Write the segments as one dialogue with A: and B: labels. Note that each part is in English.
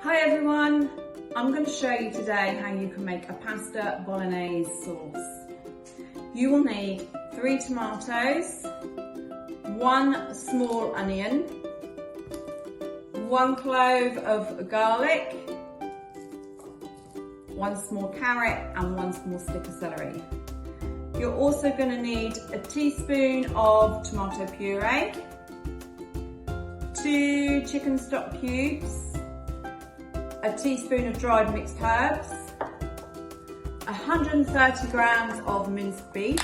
A: Hi everyone, I'm going to show you today how you can make a pasta bolognese sauce. You will need 3 tomatoes, 1 small onion, 1 clove of garlic, 1 small carrot and 1 small stick of celery. You're also going to need a teaspoon of tomato puree, 2 chicken stock cubes, a teaspoon of dried mixed herbs, 130 grams of minced beef,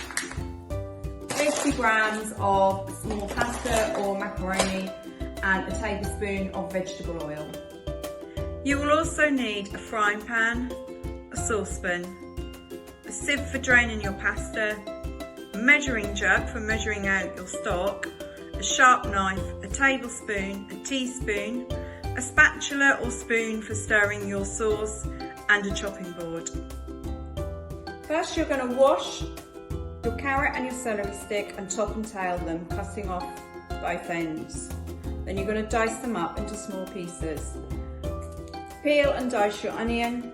A: 50 grams of small pasta or macaroni, and a tablespoon of vegetable oil. You will also need a frying pan, a saucepan, a sieve for draining your pasta, a measuring jug for measuring out your stock, a sharp knife, a tablespoon, a teaspoon, a spatula or spoon for stirring your sauce, and a chopping board. First you're going to wash your carrot and your celery stick and top and tail them, cutting off both ends. Then you're going to dice them up into small pieces. Peel and dice your onion.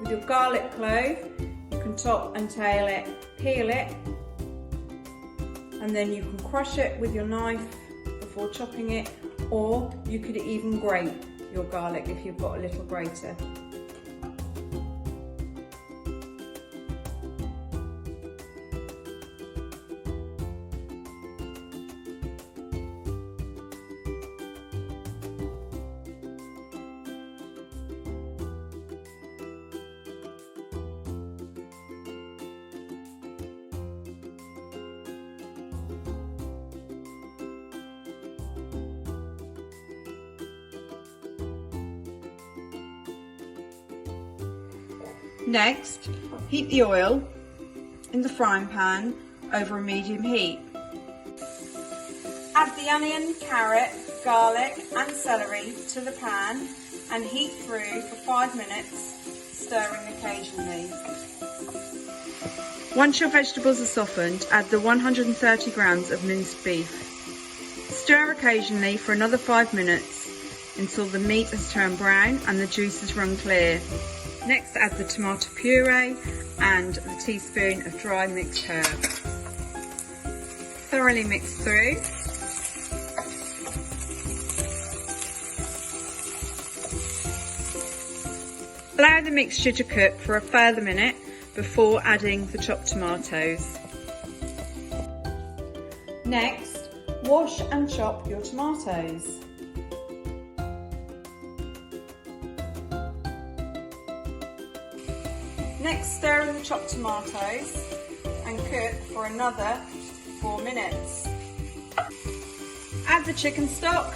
A: With your garlic clove, you can top and tail it, peel it, and then you can crush it with your knife before chopping it, or you could even grate your garlic if you've got a little grater. Next, heat the oil in the frying pan over a medium heat. Add the onion, carrot, garlic and celery to the pan and heat through for 5 minutes, stirring occasionally. Once your vegetables are softened, add the 130 grams of minced beef. Stir occasionally for another 5 minutes until the meat has turned brown and the juice has run clear. Next, add the tomato puree and the teaspoon of dry mixed herbs. Thoroughly mix through. Allow the mixture to cook for a further minute before adding the chopped tomatoes. Next, wash and chop your tomatoes. Next, stir in the chopped tomatoes and cook for another 4 minutes. Add the chicken stock.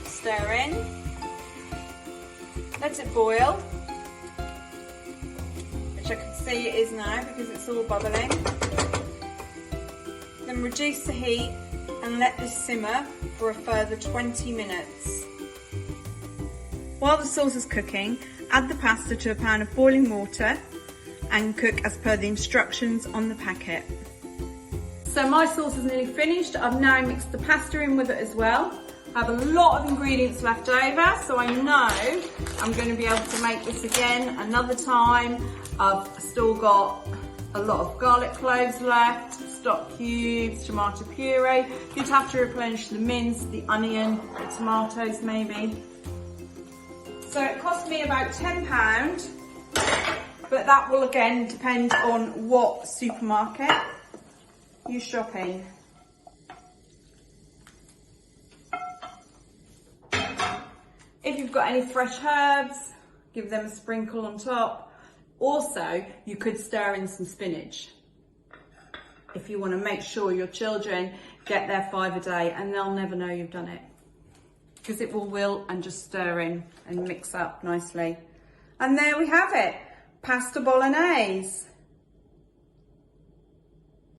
A: Stir in. Let it boil, which I can see it is now because it's all bubbling. Then reduce the heat and let this simmer for a further 20 minutes. While the sauce is cooking, add the pasta to a pan of boiling water and cook as per the instructions on the packet. So my sauce is nearly finished. I've now mixed the pasta in with it as well. I have a lot of ingredients left over, so I know I'm going to be able to make this again another time. I've still got a lot of garlic cloves left, stock cubes, tomato puree. You'd have to replenish the mince, the onion, the tomatoes maybe. So it cost me about £10, but that will again depend on what supermarket you shop in. If you've got any fresh herbs, give them a sprinkle on top. Also, you could stir in some spinach if you want to make sure your children get their 5 a day and they'll never know you've done it, because it will wilt and just stir in and mix up nicely. And there we have it, pasta bolognese.